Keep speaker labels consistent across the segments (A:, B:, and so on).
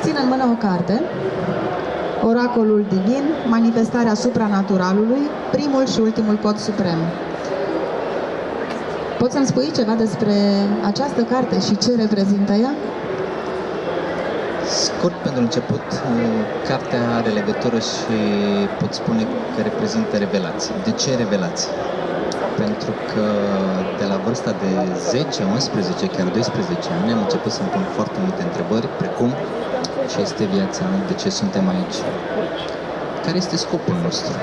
A: țin în mână o carte, Oracolul Divin, manifestarea supranaturalului, primul și ultimul cod suprem. Poți să-mi spui ceva despre această carte și ce reprezintă ea?
B: Scurt, pentru început, cartea are legătură și pot spune că reprezintă revelații. De ce revelații? Pentru că de la vârsta de 10, 11, chiar 12 ani am început să-mi pun foarte multe întrebări, precum ce este viața, de ce suntem aici, care este scopul nostru,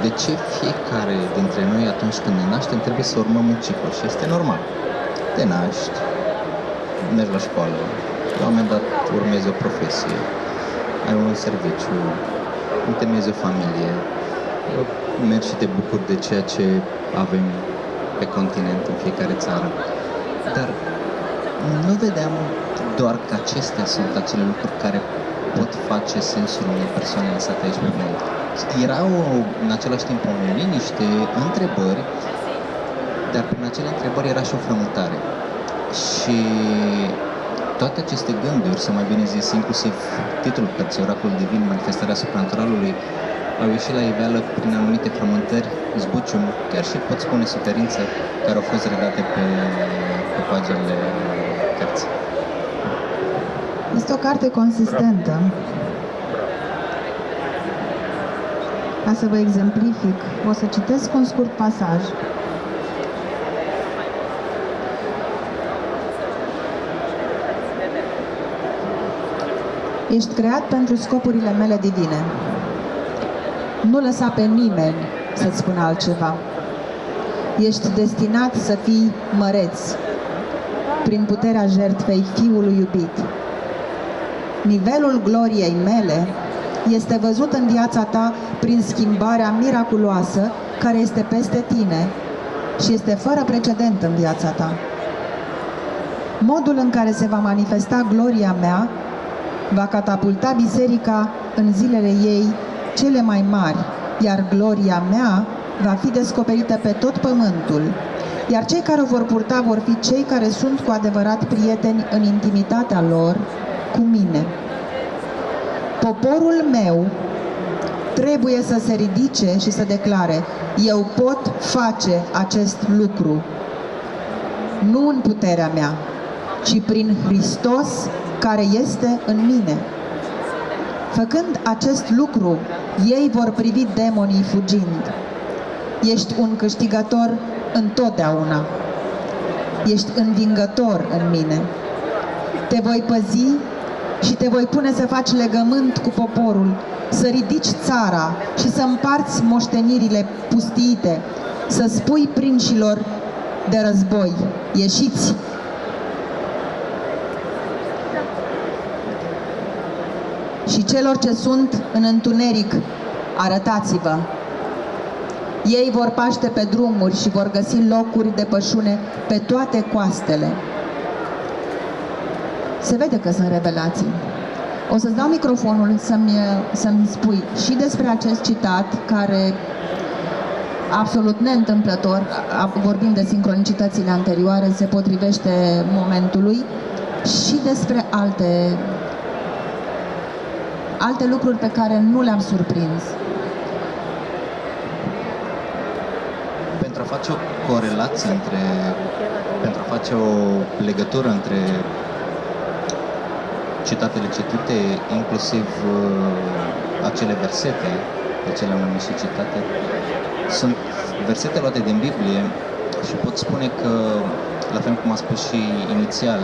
B: de ce fiecare dintre noi atunci când ne naștem trebuie să urmăm un ciclu și este normal. Te naști, mergi la școală, la un moment dat urmezi o profesie, ai un serviciu, întemeiezi o familie, mergi și te bucuri de ceea ce avem pe continent, în fiecare țară. Dar nu vedeam doar că acestea sunt acele lucruri care pot face sensul unei persoane lăsate aici pe pământ. Era în același timp o liniște, întrebări, dar prin acele întrebări era și o frământare. Și toate aceste gânduri, sau mai bine zis, inclusiv titlul cărții, Oracolul Divin, manifestarea supranaturalului, au ieșit la iveală prin anumite frământări, zbucium, chiar și pot spune suferință, care au fost redate pe paginile cărții.
A: Este o carte consistentă. Ca să vă exemplific, o să citesc un scurt pasaj. Ești creat pentru scopurile mele divine. Nu lăsa pe nimeni să-ți spună altceva. Ești destinat să fii măreț prin puterea jertfei Fiului iubit. Nivelul gloriei mele este văzut în viața ta prin schimbarea miraculoasă care este peste tine și este fără precedent în viața ta. Modul în care se va manifesta gloria mea va catapulta biserica în zilele ei cele mai mari, iar gloria mea va fi descoperită pe tot pământul, iar cei care o vor purta vor fi cei care sunt cu adevărat prieteni în intimitatea lor cu mine. Poporul meu trebuie să se ridice și să declare: eu pot face acest lucru, nu în puterea mea, ci prin Hristos care este în mine. Făcând acest lucru, ei vor privi demonii fugind. Ești un câștigător întotdeauna. Ești învingător în mine. Te voi păzi și te voi pune să faci legământ cu poporul, să ridici țara și să împarți moștenirile pustiite, să spui prinșilor de război: ieșiți! Și celor ce sunt în întuneric, arătați-vă! Ei vor paște pe drumuri și vor găsi locuri de pășune pe toate coastele. Se vede că sunt revelații. O să-ți dau microfonul să-mi spui și despre acest citat, care absolut neîntâmplător, vorbind de sincronicitățile anterioare, se potrivește momentului, și despre alte lucruri pe care nu le-am surprins.
B: Pentru a face o corelație pentru a face o legătură între citatele citite, inclusiv acele versete, pe ce le-am numit și citate, sunt versete luate din Biblie și pot spune că, la fel cum a spus și inițial,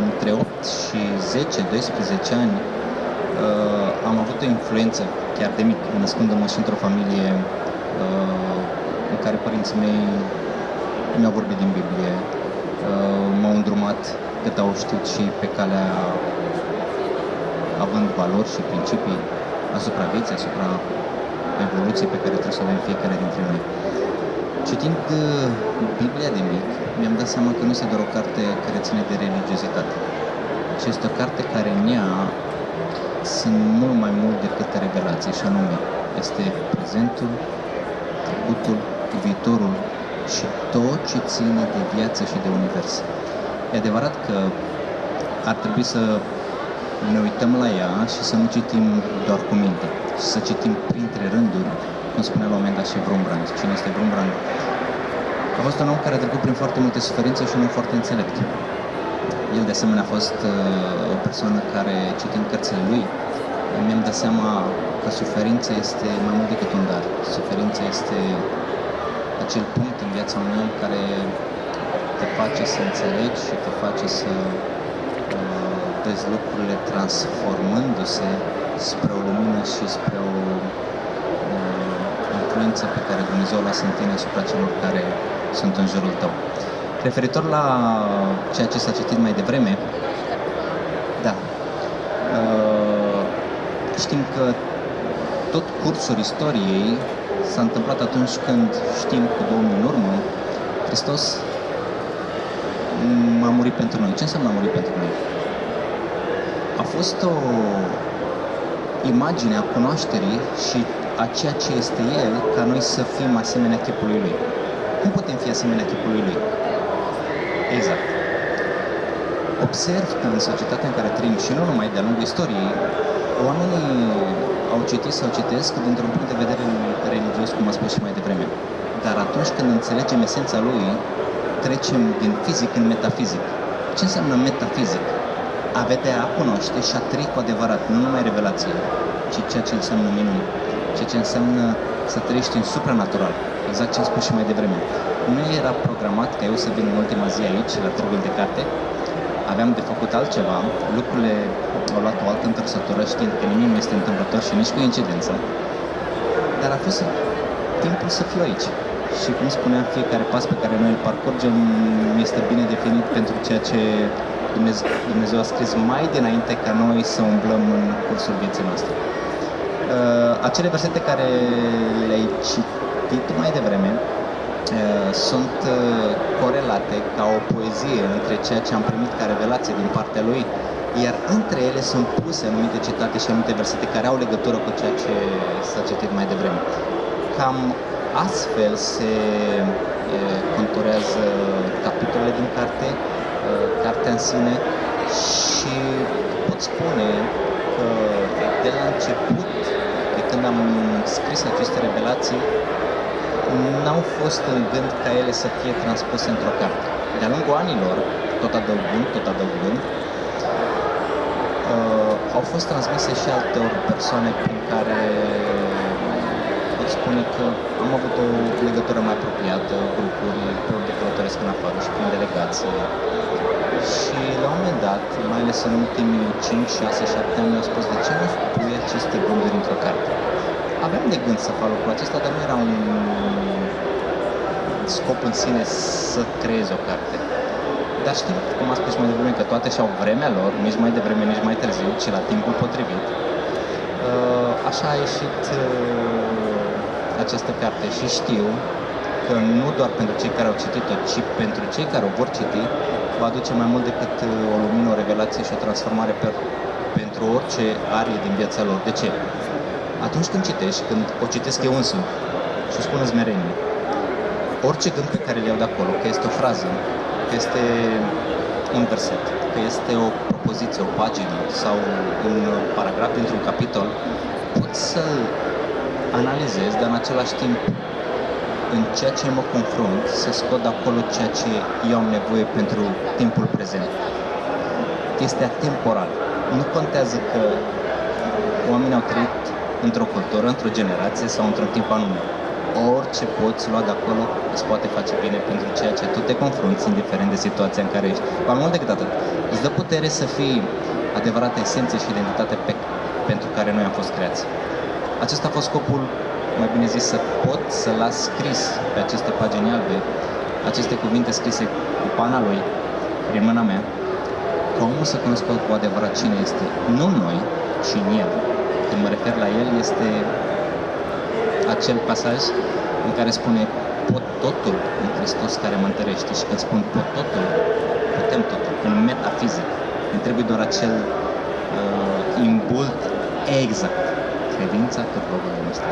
B: între 8 și 10-12 ani am avut o influență, chiar de mic, născându-mă și într-o familie în care părinții mei mi-au vorbit din Biblie, m-au îndrumat cât au știut și pe calea având valori și principii asupra vieții, asupra evoluției pe care trebuie să o avem fiecare dintre noi. Citind Biblia de mic, mi-am dat seama că nu este doar o carte care ține de religiozitate, ci este o carte care în ea sunt mult mai mult decât revelații, și anume este prezentul, trecutul, viitorul și tot ce ține de viață și de univers. E adevărat că ar trebui să ne uităm la ea și să nu citim doar cu mintea, și să citim printre rânduri, cum spunea la un moment dat și Wurmbrand. Cine este Wurmbrand? A fost un om care a trecut prin foarte multe suferințe și un om foarte înțelept. El de asemenea a fost o persoană care, citind cărțile lui, mi-am dat seama că suferința este mai mult decât un dar. Suferința este acel punct în viața unui om care te face să înțelegi și te face să vezi lucrurile transformându-se spre o lumină și spre o influență pe care Dumnezeu o lasă în tine asupra celor care sunt în jurul tău. Referitor la ceea ce s-a citit mai devreme, da, știm că tot cursul istoriei s-a întâmplat atunci când știm cu 2000 în urmă, Hristos a murit pentru noi. Ce înseamnă a murit pentru noi? A fost o imagine a cunoașterii și a ceea ce este El, ca noi să fim asemenea chipului Lui. Cum putem fi asemenea chipului Lui? Exact. Observ că în societatea în care trăim și nu numai de-a lungul istoriei, oamenii au citit sau citesc dintr-un punct de vedere religios, cum a spus și mai devreme. Dar atunci când înțelegem esența Lui, trecem din fizic în metafizic. Ce înseamnă metafizic? A vedea, a cunoaște și a trăi cu adevărat, nu numai revelație, ci ceea ce înseamnă minuni, ceea ce înseamnă să trăiești în supranatural, exact ce am spus și mai devreme. Nu era programat ca eu să vin în ultima zi aici, la Târgul de Carte, aveam de făcut altceva, lucrurile au luat o altă întorsătură, știind că nimic nu este întâmplător și nici coincidență, dar a fost timpul să fiu aici. Și cum spuneam, fiecare pas pe care noi îl parcurgem este bine definit pentru ceea ce Dumnezeu a scris mai dinainte ca noi să umblăm în cursul vieții noastre. Acele versete care le-ai citit mai devreme sunt corelate ca o poezie între ceea ce am primit ca revelație din partea Lui, iar între ele sunt puse anumite citate și anumite versete care au legătură cu ceea ce s-a citit mai devreme. Cam astfel se conturează capitolele din carte, cartea în sine, și pot spune că de la început, de când am scris aceste revelații, n-au fost în gând ca ele să fie transpuse într-o carte. De-a lungul anilor, tot adăugând, au fost transmise și altor persoane prin care pot spune că am avut o legătură mai apropiată, grupuri pe unde călătoresc în afară și prin delegație. Și la un moment dat, mai ales în ultimii 5, 6, 7 ani, mi-au spus: de ce nu pui aceste gânduri într-o carte? Aveam de gând să fac lucrul acesta, dar nu era un scop în sine să creez o carte. Dar știm, cum am spus mai devreme, că toate și-au vremea lor, nici mai devreme, nici mai târziu, ci la timpul potrivit. Așa a ieșit această carte și știu că nu doar pentru cei care au citit-o, ci pentru cei care o vor citi, va aduce mai mult decât o lumină, o revelație și o transformare pentru orice arie din viața lor. De ce? Atunci când citești, când o citesc eu însumi și o spun smerenie, orice gând pe care le iau de acolo, că este o frază, că este un verset, că este o propoziție, o pagină sau un paragraf dintr-un capitol, pot să-l analizez, dar în același timp, în ceea ce mă confrunt, să scot de acolo ceea ce eu am nevoie pentru timpul prezent. Este atemporal. Nu contează că oamenii au trăit într-o cultură, într-o generație sau într-un timp anume. Orice poți lua de acolo îți poate face bine pentru ceea ce tu te confrunți, indiferent de situația în care ești. Mai mult decât atât, îți dă putere să fii adevărată esență și identitate pentru care noi am fost creați. Acesta a fost scopul, mai bine zis, să pot să las scris pe aceste pagini albe, aceste cuvinte scrise cu pana Lui, prin mâna mea, ca omul să cunoască cu adevărat cine este. Nu noi, ci în El. Când mă refer la El, este acel pasaj în care spune: pot totul în Hristos care mă întărește. Și când spun pot totul, putem totul. În metafizic. Îmi trebuie doar acel imbult exact. Credința că probabil noastră.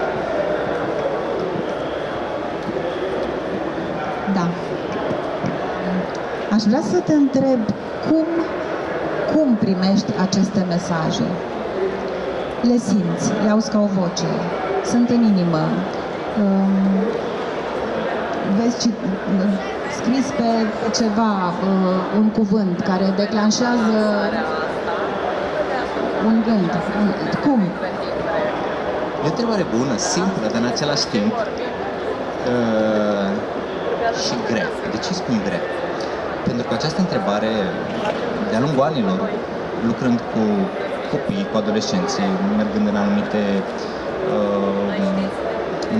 A: Da. Aș vrea să te întreb Cum primești aceste mesaje? Le simți, le auzi ca o voce, sunt în inimă. Vezi scris pe ceva, un cuvânt care declanșează un gând. Cum?
B: E o întrebare bună, simplă, dar în același timp și grea. De ce spun grea? Pentru că această întrebare, de-a lungul anilor, lucrând cu copii, cu adolescenții, mergând în anumite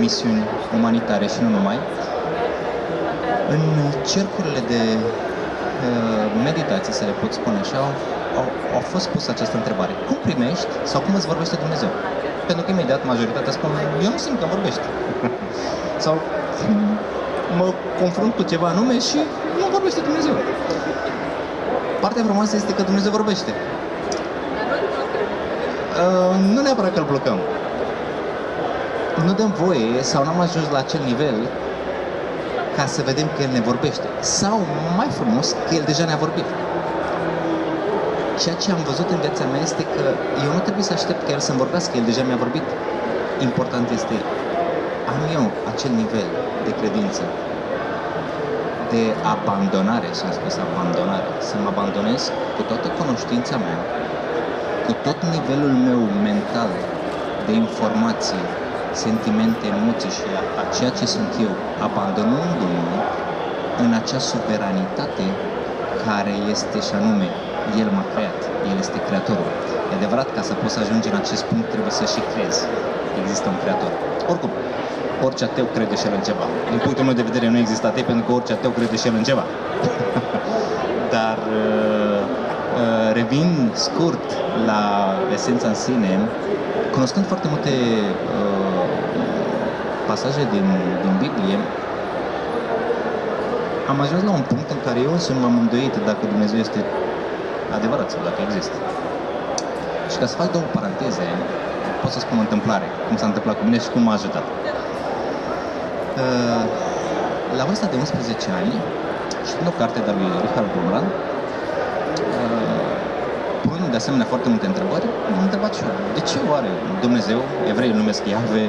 B: misiuni umanitare și nu numai, în cercurile de meditație, să le pot spune așa, au fost pus această întrebare. Cum primești sau cum îți vorbește Dumnezeu? Pentru că imediat majoritatea spun, eu nu simt că vorbește. Sau mă confrunt cu ceva anume și nu vorbește Dumnezeu. Partea frumoasă este că Dumnezeu vorbește. Nu neapărat că îl blocăm. Nu dăm voie sau n-am ajuns la acel nivel ca să vedem că El ne vorbește. Sau, mai frumos, că El deja ne-a vorbit. Ceea ce am văzut în viața mea este că eu nu trebuie să aștept ca El să-mi vorbească, El deja mi-a vorbit. Important este, am eu acel nivel de credință, de abandonare, să-mi spus abandonare, să mă abandonez cu toată cunoștința mea, cu tot nivelul meu mental de informații, sentimente, emoții și a ceea ce sunt eu, abandonându-mă în acea suveranitate care este și anume, El m-a creat, El este Creatorul. E adevărat, ca să poți să ajungi în acest punct, trebuie să și crezi. Există un Creator. Oricum, orice ateu crede și el în ceva. Din punctul meu de vedere nu există atei, pentru că orice ateu crede și el în ceva. Dar revin scurt la esența în sine, cunoscând foarte multe pasaje din Biblie, am ajuns la un punct în care eu însumi m-am îndoit dacă Dumnezeu este adevărat sau dacă există. Și ca să fac două paranteze, pot să spun o întâmplare, cum s-a întâmplat cu mine și cum m-a ajutat. La vârsta de 11 ani, citind o carte de-a lui Richard Blumrand, punând de asemenea foarte multe întrebări, m-am întrebat și eu, de ce oare Dumnezeu, evrei îl numesc Iahve,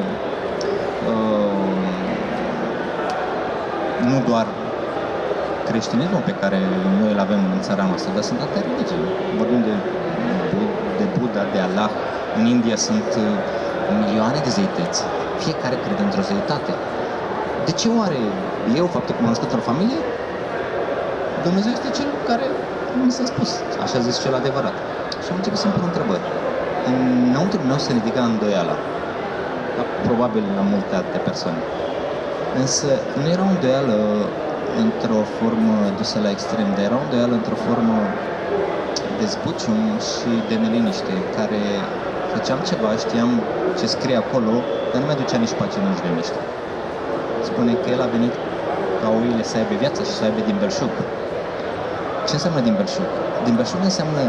B: nu doar creștinismul pe care noi îl avem în țara noastră, dar sunt alte religii. Vorbim de Buddha, de Allah. În India sunt milioane de zeități. Fiecare crede într-o zeitate. De ce oare eu, faptul că m-am născut în familie, Dumnezeu este cel care mi s-a spus, așa zis cel adevărat. Și am început să-mi pun întrebări. Înăuntru meu se ridica îndoiala, probabil la multe alte persoane. Însă nu era o îndoială într-o formă dusă la extrem, dar era o îndoială într-o formă de zbucium și de neliniște, în care făceam ceva, știam ce scrie acolo, dar nu mi-aducea nici pace, nici liniște. Spune că El a venit ca oile să aibă viață și să aibă din belșug. Ce înseamnă din belșug? Din belșug înseamnă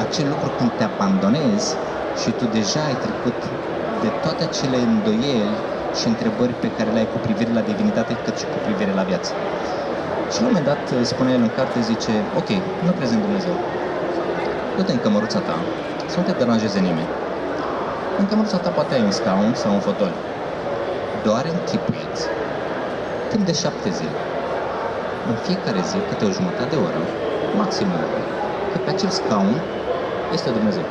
B: acel lucru când te abandonezi și tu deja ai trecut de toate acele îndoieli și întrebări pe care le ai cu privire la divinitate, cât și cu privire la viață. Și la un moment dat, spune el în carte, zice, ok, nu crezi în Dumnezeu. Du-te în cămăruța ta, să nu te deranjeze nimeni. În cămăruța ta poate ai un scaun sau un fotol. Doar închipuiți, timp de 7 zile, în fiecare zi, câte o jumătate de oră, maxim o oră, că pe acel scaun este Dumnezeu.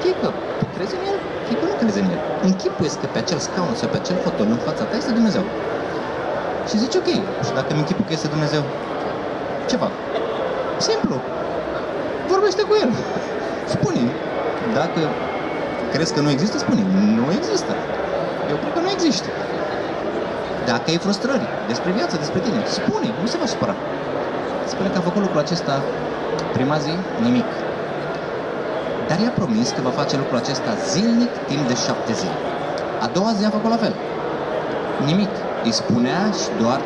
B: Fie că tu crezi în El, fie că nu crezi în El. Închipuiesc că pe acel scaun sau pe acel fotol în fața ta este Dumnezeu. Și zici, ok, și dacă îmi închipui că este Dumnezeu, ce fac? Simplu. Vorbește cu El. Spune. Dacă crezi că nu există, spune. Nu există. Eu cred că nu există. Dacă ai frustrări despre viață, despre tine, spune. Nu se va supăra. Spune că a făcut lucrul acesta prima zi, nimic. Dar i-a promis că va face lucrul acesta zilnic, timp de 7 zile. A doua zi a făcut la fel. Nimic. Îi spunea și doar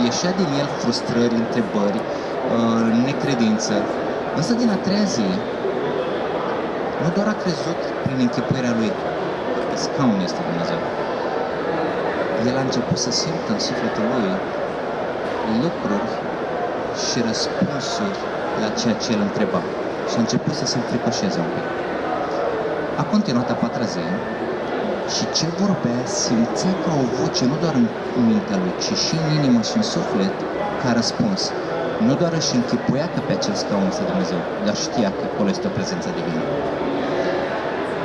B: ieșea din el frustrări, întrebări, necredință. Însă din a treia zi, nu doar a crezut prin închipuirea lui că scaunul este Dumnezeu. El a început să simtă în sufletul lui lucruri și răspunsuri la ceea ce el întreba. și a început să se înfricoșeze un pic. A continuat a patra zi și ce vorbea simțea ca o voce, nu doar în mintea lui, ci și în inimă și în suflet, ca răspuns. Nu doar își închipuia că pe acel scaun este Dumnezeu, dar știa că acolo este o prezență divină.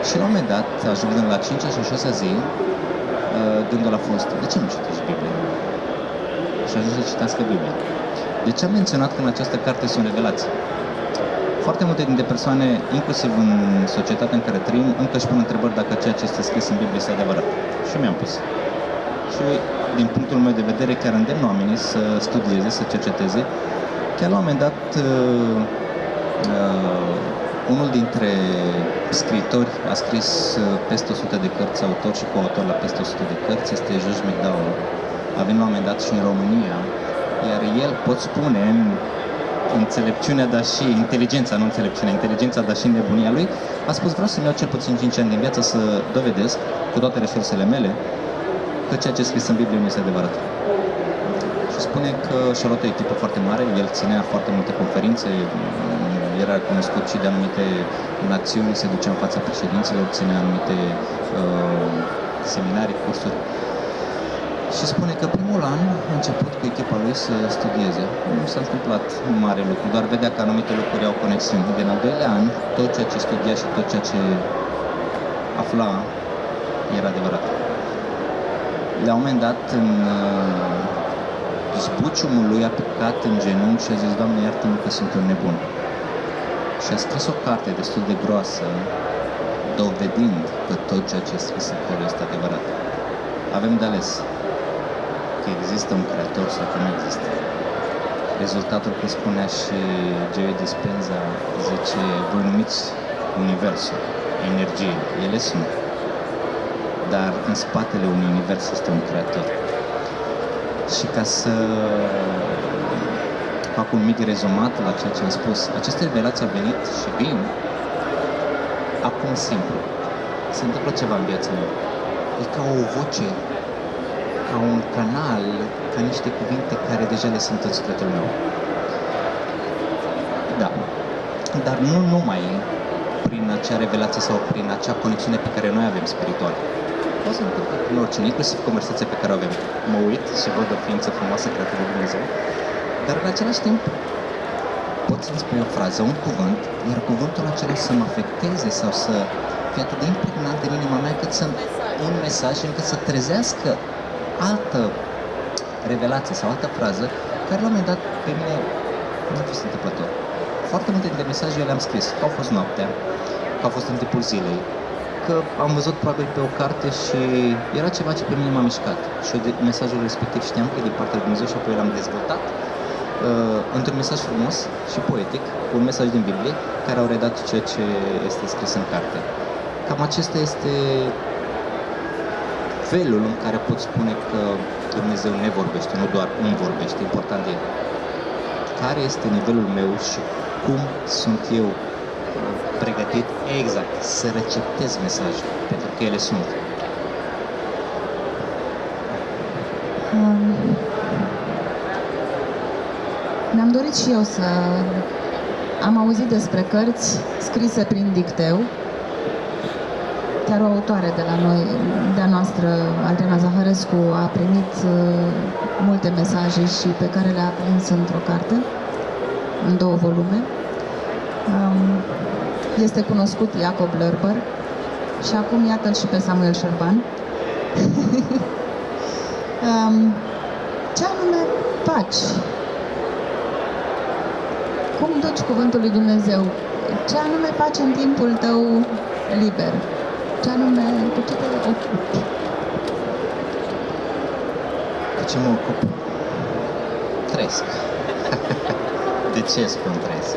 B: Și la un moment dat, ajungând la 5-a și 6-a zi, gândul a fost, de ce nu citești Biblia? Și a ajuns să citească Biblia. De ce am menționat că în această carte sunt revelații? Foarte multe dintre persoane, inclusiv în societatea în care trăim, încă își pun întrebări dacă ceea ce este scris în Biblie este adevărat. Și mi-am pus. Și din punctul meu de vedere, chiar îndemn oamenii să studieze, să cerceteze. Chiar la un moment dat, unul dintre scriitori a scris peste 100 de cărți, autor și coautor la peste 100 de cărți, este George McDowell. A venit la un moment dat și în România, iar el, pot spune, înțelepciunea, dar și inteligența, nu înțelepciunea, inteligența, dar și nebunia lui, a spus, vreau să-mi iau cel puțin 5 ani din viață să dovedesc, cu toate resursele mele, că ceea ce e scris în Biblie nu este adevărat. Și spune că și-a luat o echipă foarte mare, el ținea foarte multe conferințe, era cunoscut și de anumite națiuni, se ducea în fața președinților, ținea anumite seminarii, cursuri. Și spune că primul an a început cu echipa lui să studieze. Nu s-a întâmplat un mare lucru, doar vedea că anumite lucruri au conexiuni. Din al doilea an, tot ceea ce studia și tot ceea ce afla era adevărat. La un moment dat, în zbuciumul lui, a picat în genunchi și a zis, Doamne, iartă-mă că sunt un nebun. Și a scris o carte destul de groasă, dovedind că tot ceea ce este scris acolo este adevărat. Avem de ales că există un creator sau că nu există. Rezultatul, cum spunea și Joe Dispenza, zice, voi numiți universul, energie, ele sunt. Dar în spatele unui univers este un creator. Și ca să fac un mic rezumat la ceea ce am spus, aceste revelații au venit și vin acum simplu. Se întâmplă ceva în viața mea. E ca o voce, ca un canal, ca niște cuvinte care deja le sunt în sufletul meu. Da. Dar nu numai prin acea revelație sau prin acea conexiune pe care noi avem spiritual. Poate să întâmplă prin oricine, inclusiv conversația pe care o avem. Mă uit și văd o ființă frumoasă creată de Dumnezeu, dar în același timp pot să-mi spui o frază, un cuvânt, iar cuvântul acela să mă afecteze sau să fie atât de impregnant în inima mea cât să un mesaj încât să trezească altă revelație sau altă frază care la un moment dat pe mine nu a fost întâmplător. Foarte multe dintre mesaje eu le-am scris, că au fost noaptea, că au fost în timpul zilei, că am văzut probabil pe o carte și era ceva ce pe mine m-a mișcat. Și eu de mesajul respectiv știam că e din partea lui Dumnezeu și apoi l-am dezvoltat într-un mesaj frumos și poetic, un mesaj din Biblie, care au redat ceea ce este scris în carte. Cam acesta este felul în care pot spune că Dumnezeu ne vorbește, nu doar îmi vorbește, important e care este nivelul meu și cum sunt eu pregătit exact să receptez mesaje, pentru că ele sunt.
A: Mi-am dorit și eu să am auzit despre cărți scrise prin dicteu. Chiar o autoare de la noi, de-a noastră, Adriana Zaharescu, a primit multe mesaje și pe care le-a prins într-o carte, în 2 volume. Este cunoscut Iacob Lărber și acum iată-l și pe Samuel Șerban. Ce anume faci? Cum duci cuvântul lui Dumnezeu? Ce anume faci în timpul tău liber? Ce anume, cu ce te ocupi?
B: Cu ce mă ocup? Trăiesc. De ce spun trăiesc?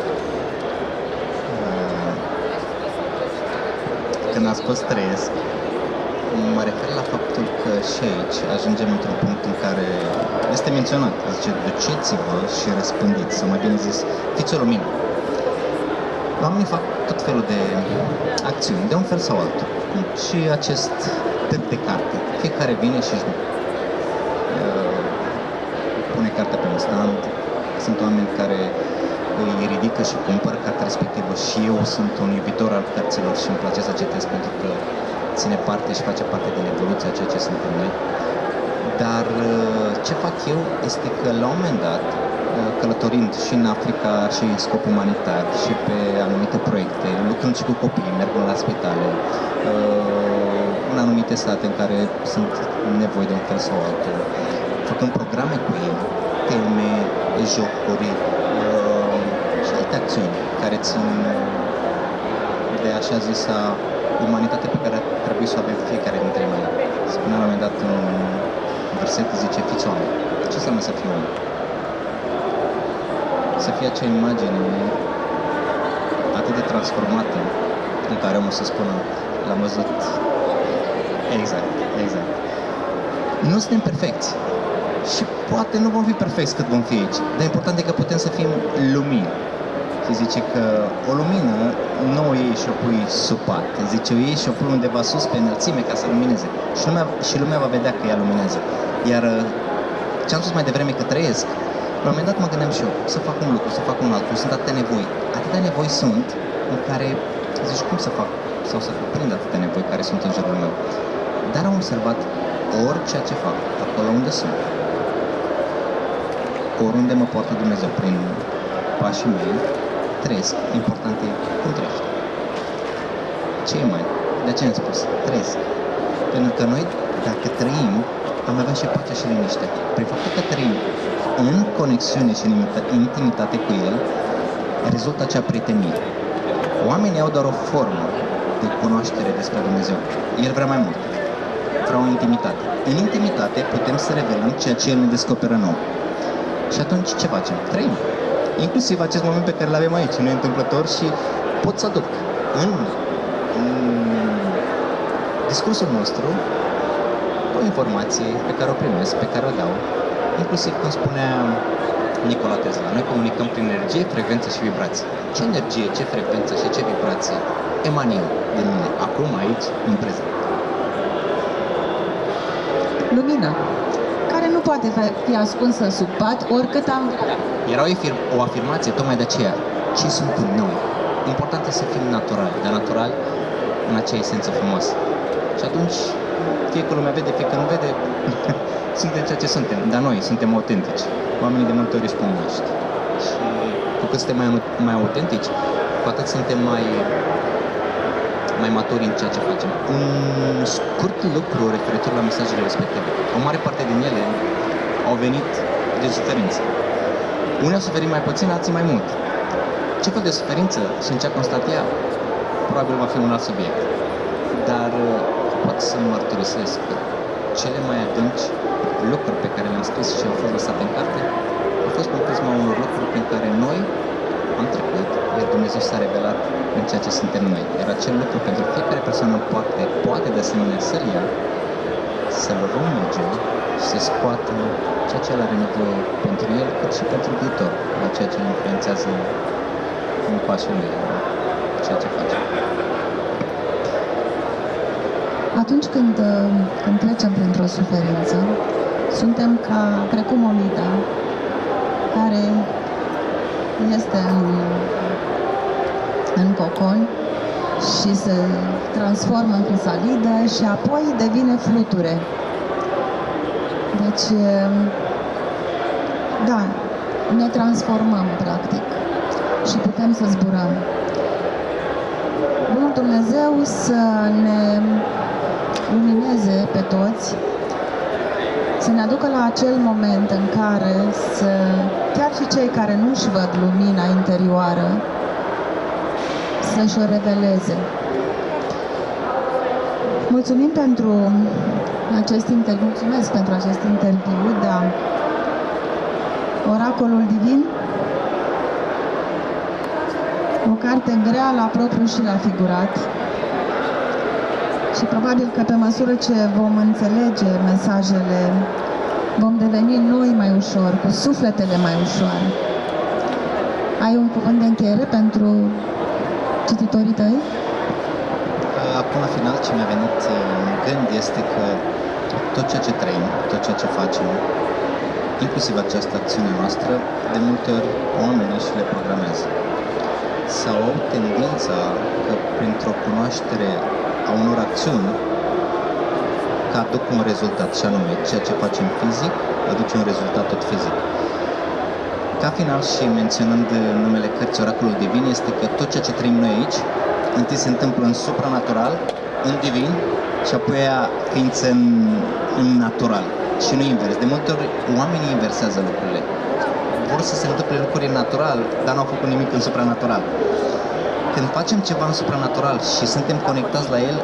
B: Când am spus trăiesc, mă refer la faptul că și aici ajungem într-un punct în care este menționat, zice, duceți-vă și răspândiți, sau mai bine zis, fiți o lumină. Oamenii fac tot felul de acțiuni, de un fel sau altul. Și acest târg de carte, fiecare vine și își pune cartea pe un stand. Sunt oameni care îi ridică și cumpără cartea respectivă și și eu sunt un iubitor al cărților și îmi place să citesc pentru că ține parte și face parte din evoluția ceea ce suntem noi. Dar ce fac eu este că la un moment dat, călătorind și în Africa și în scop umanitar și pe anumite proiecte, lucrând și cu copii, mergând la spitale, în anumite state în care sunt nevoi de un fel sau altul, făcând programe cu ei, teme, jocuri și alte acțiuni care țin de așa zisa umanitate pe care trebuie să o avem fiecare dintre noi. Spunea la un moment dat un verset, zice, fiți oameni. Ce înseamnă să fii om? Să fie acea imagine atât de transformată în care omul să spună, l-am văzut. Exact. Nu suntem perfecți. Și poate nu vom fi perfecți cât vom fi aici. Dar important e că putem să fim lumini. Și zice că o lumină nu o iei și o pui sub pat. Zice, o iei și o pui undeva sus pe înălțime ca să lumineze. Și lumea va vedea că ea luminează. Iar ce-am spus mai devreme că trăiesc, la un moment dat mă gândeam și eu să fac un lucru, să fac un altul, sunt atâtea nevoi. Atâtea nevoi sunt în care zici cum să fac sau să prind atâtea nevoi care sunt în jurul meu. Dar am observat orice ce fac, acolo unde sunt, oriunde mă poartă Dumnezeu prin pașii mei, trăiesc. Important e cum trăiești. Ce e mai? De ce am spus? Trăiesc. Pentru că noi, dacă trăim, am avea și pacea și liniște. Prin faptul că trăim în conexiune și în intimitate cu El, rezultă acea prietenie. Oamenii au doar o formă de cunoaștere despre Dumnezeu. El vrea mai mult. Vrea o intimitate. În intimitate putem să revelăm ceea ce El ne descoperă nou. Și atunci ce facem? Trăim. Inclusiv acest moment pe care îl avem aici, nu e întâmplător și pot să aduc în discursul nostru o informație pe care o primesc, pe care o dau, inclusiv cum spunea Nikola Tesla. Noi comunicăm prin energie, frecvență și vibrație. Ce energie, ce frecvență și ce vibrație eman eu din mine, acum, aici, în prezent?
A: Lumină, care nu poate fi ascunsă sub pat oricât am vrea.
B: Era o afirmație tocmai de aceea. Ce suntem noi? Important e să fim naturali, dar natural în acea esență frumoasă. Și atunci, fie că lumea vede, fie că nu vede, suntem ceea ce suntem, dar noi suntem autentici. Oamenii de multe ori își pun măști. Și cu cât suntem mai autentici, cu atât suntem mai maturi în ceea ce facem. Un scurt lucru referitor la mesajele respective. O mare parte din ele au venit de suferință. Unii au suferit mai puțin, alții mai mult. Ce fel de suferință și în ce a constat ea, probabil va fi un alt subiect. Dar pot să mărturisesc că cele mai adânci lucruri pe care le-am scris și au fost lăsate în carte au fost prin prisma unor lucruri prin care noi am trecut, iar Dumnezeu s-a revelat în ceea ce suntem noi. Iar acel lucru pentru fiecare persoană poate de asemenea să-l ia, să-l rumege și să scoată ceea ce el are nevoie pentru el, cât și pentru viitor, la ceea ce îl influențează în pașii lui, ceea ce face.
A: Atunci când trecem printr-o suferință, suntem precum o mita care este în cocon și se transformă în crisalidă și apoi devine fluture. Deci, da, ne transformăm practic și putem să zburăm. Bunul Dumnezeu să ne lumineze pe toți, să ne aducă la acel moment în care chiar și cei care nu-și văd lumina interioară, să-și o reveleze. Mulțumesc pentru acest interviu, da. Oracolul Divin, o carte grea la propriu și la figurat. Și probabil că pe măsură ce vom înțelege mesajele, vom deveni noi mai ușor, cu sufletele mai ușoare. Ai un cuvânt de încheiere pentru cititorii tăi?
B: Acum, la final, ce mi-a venit în gând este că tot ceea ce trăim, tot ceea ce facem, inclusiv această acțiune noastră, de multe ori oamenii și le programează. sau au tendința că printr-o cunoaștere a unor acțiuni că aduc un rezultat, și anume ceea ce facem fizic aduce un rezultat tot fizic. Ca final și menționând numele cărții Oracolul Divin, este că tot ceea ce trăim noi aici întâi se întâmplă în supranatural, în divin și apoi aia ființă în natural și nu invers. De multe ori oamenii inversează lucrurile. Vor să se întâmple lucruri în natural, dar nu au făcut nimic în supranatural. Când facem ceva în supranatural și suntem conectați la el,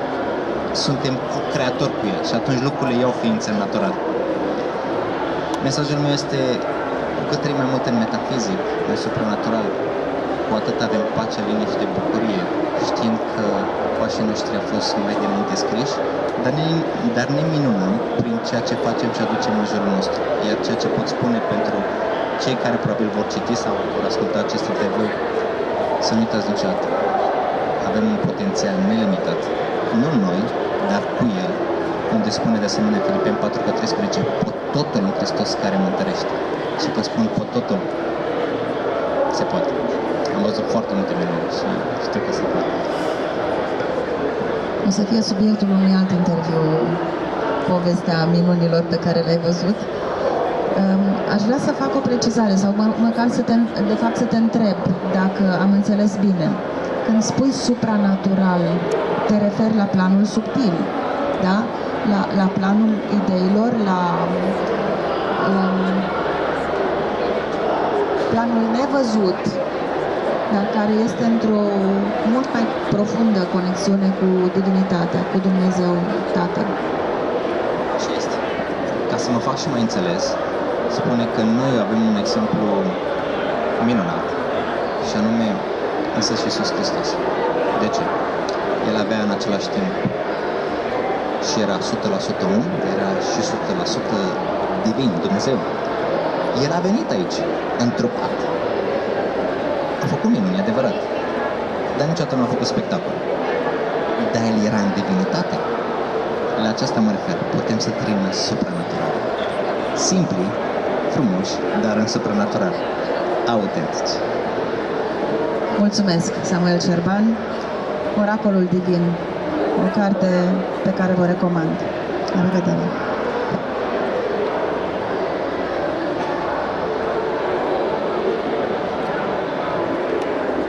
B: suntem creatori cu el și atunci lucrurile iau ființă în natural. Mesajul meu este, cu cât trăim mai mult în metafizic, în supranatural, cu atât avem pace, liniște, bucurie, știind că pașii noștri au fost mai dinainte scriși, dar ne minunăm prin ceea ce facem și aducem în jurul nostru. Iar ceea ce pot spune pentru cei care probabil vor citi sau vor asculta acest interviu, să nu uitați niciodată. Avem un potențial nelimitat, nu noi, dar cu el, unde spune de asemenea Filipeni 4:13, pot totul în Hristos care mă întărește. Și că spun pot totul, se poate. Am văzut foarte multe minuni și știu că se poate.
A: O să fie subiectul unui alt interviu, povestea minunilor pe care le-ai văzut. Aș vrea să fac o precizare sau măcar să te întreb dacă am înțeles bine. Când spui supranatural, te referi la planul subtil, da? La planul ideilor, la planul nevăzut, dar care este într-o mult mai profundă conexiune cu divinitatea, cu Dumnezeu Tatăl.
B: Și este. Ca să mă fac și mai înțeles, spune că noi avem un exemplu minunat, și anume însăși Iisus Hristos. De ce? El avea în același timp și era 100% om, era și 100% divin, Dumnezeu. El a venit aici, întrupat. A făcut minuni, adevărat. Dar niciodată nu a făcut spectacol. Dar el era în divinitate. La aceasta mă refer. Putem să trăim în supranatural. Simpli, frumoși, dar în supranatural. Autentici.
A: Mulțumesc, Samuel Șerban. Oracolul Divin, o carte pe care vă recomand. La revedere!